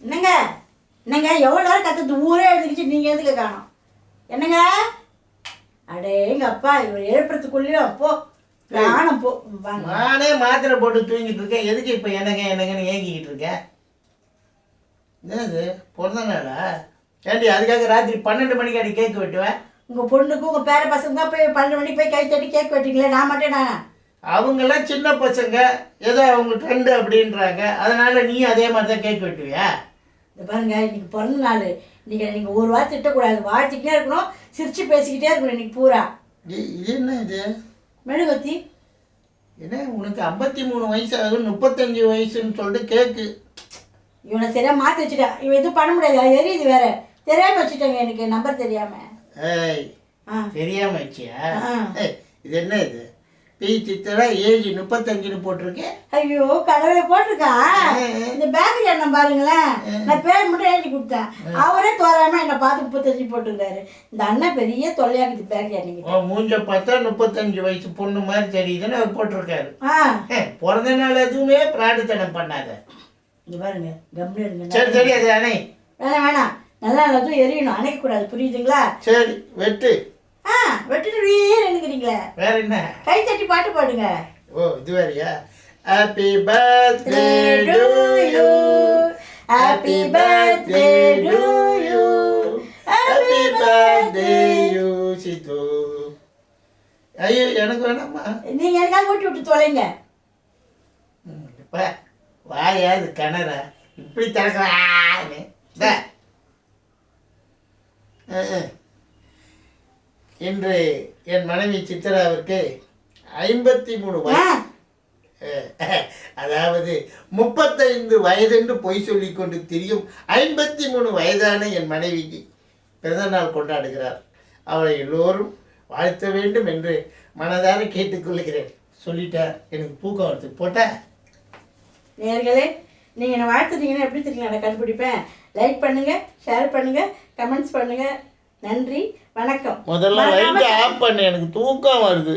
என்னங்க என்னங்க எவ்வளோ நேரம் கற்றுட்டு ஊரே எழுதிக்கிச்சு நீங்கள் எதுக்கு காணோம்? என்னங்க அடே எங்கள் அப்பா இவர் எழுப்புறதுக்குள்ளேயும் அப்போ நானும் போ வாங்க. நானே மாத்திரை போட்டு தூங்கிட்டு இருக்கேன். எதுக்கு இப்போ என்னங்கன்னு ஏங்கிக்கிட்டு இருக்கேன்? என்னது பிறந்த நாளா? ஏண்டி அதுக்காக ராத்திரி 12 மணிக்கு அடி கேக் வெட்டுவேன்? உங்கள் பொண்ணுக்கு உங்கள் பேர பசங்க போய் 12 மணிக்கு போய் கை தட்டி கேக் வெட்டிங்களே, நான் மட்டும் நான். அவங்கெல்லாம் சின்ன பசங்க, ஏதோ அவங்க ட்ரெண்டு அப்படின்றாங்க. அதனால நீ அதே மாதிரி தான் கேக் வெட்டுவியா? இந்த பாருங்க, இன்னைக்கு பிறந்த நாள். இன்னைக்கு நீங்கள் ஒரு வாரம் திட்டக்கூடாது, வாழ்த்துக்கிட்டே இருக்கணும், சிரிச்சு பேசிக்கிட்டே இருக்கணும் இன்னைக்கு பூரா. இது என்ன இது? மெழுகுவத்தி. என்ன உனக்கு 53 வயசு ஆகுது, 35 வயசுன்னு சொல்லிட்டு கேக்கு. இவனை சரியா மாற்றி வச்சுட்டேன். இவன் எதுவும் பண்ண முடியாது, எரியுது வேற. தெரியாமல் வச்சுட்டேங்க, எனக்கு நம்பர் தெரியாமல். ஏய் தெரியாம வச்சியா? இது என்ன இது? பி சித்திரா ஏஜ் 35ன்னு போட்டிருக்கேன். ஐயோ கடவுளை போட்டிருக்கான். இந்த பேங்க்ல என்ன பாருங்களேன், நான் பேர் மட்டும் எழுதி கொடுத்தேன், அவரே தோறாம என்னை பார்த்து 35 போட்டுருக்காரு. இந்த அண்ணன் பெரிய தொல்லையாக்குது பேங்க்ல. நீங்க மூஞ்ச பார்த்தா 35 வயசு பொண்ணு மாதிரி தெரியுதுன்னு அவர் போட்டிருக்காரு. பிறந்த நாள் எதுவுமே பிராடுத்தனம் பண்ணாத. இங்க பாருங்க, கம்முனு இருங்க. சரி சரி, அது அணை. வேணாம் வேணாம், நல்லா எல்லாத்தையும் எரியணும், அணைக்கக்கூடாது, புரியுதுங்களா? சரி வெட்டு. வெட்டிட்டு வீரே நினைக்கிறீங்களே. வேற என்ன? கை தட்டி பாட்டு பாடுங்க. ஓ இது வேறையா? Happy birthday to you, happy birthday to you, happy birthday you Siddhu. ஐயோ எனக்கு வேணாமா? நீங்க எனக்காக ஓட்டி விட்டு தொலைங்க. இப்போ வாயா இது கிணற இப்படி திறக்கிறான்னு. இன்று என் மனைவி சித்ராவிற்கு 53 வயது, அதாவது 35 வயதென்று பொய் சொல்லி கொண்டு திரியும் 53 வயதான என் மனைவிக்கு பிறந்தநாள் கொண்டாடுகிறார். அவளை எல்லோரும் வாழ்த்த வேண்டும் என்று மனதார கேட்டுக்கொள்கிறேன். சொல்லிட்டேன், எனக்கு தூக்கம் வருது. போட்டேன். நேர்களே, நீங்கள் என்னை வாழ்த்துட்டீங்கன்னா எப்படி தெரியுங்களா நான் கண்டுபிடிப்பேன்? லைக் பண்ணுங்கள், ஷேர் பண்ணுங்கள், கமெண்ட்ஸ் பண்ணுங்கள். நன்றி, வணக்கம். முதல்ல லைட் ஆஃப் பண்ணு, எனக்கு தூக்கம் வருது.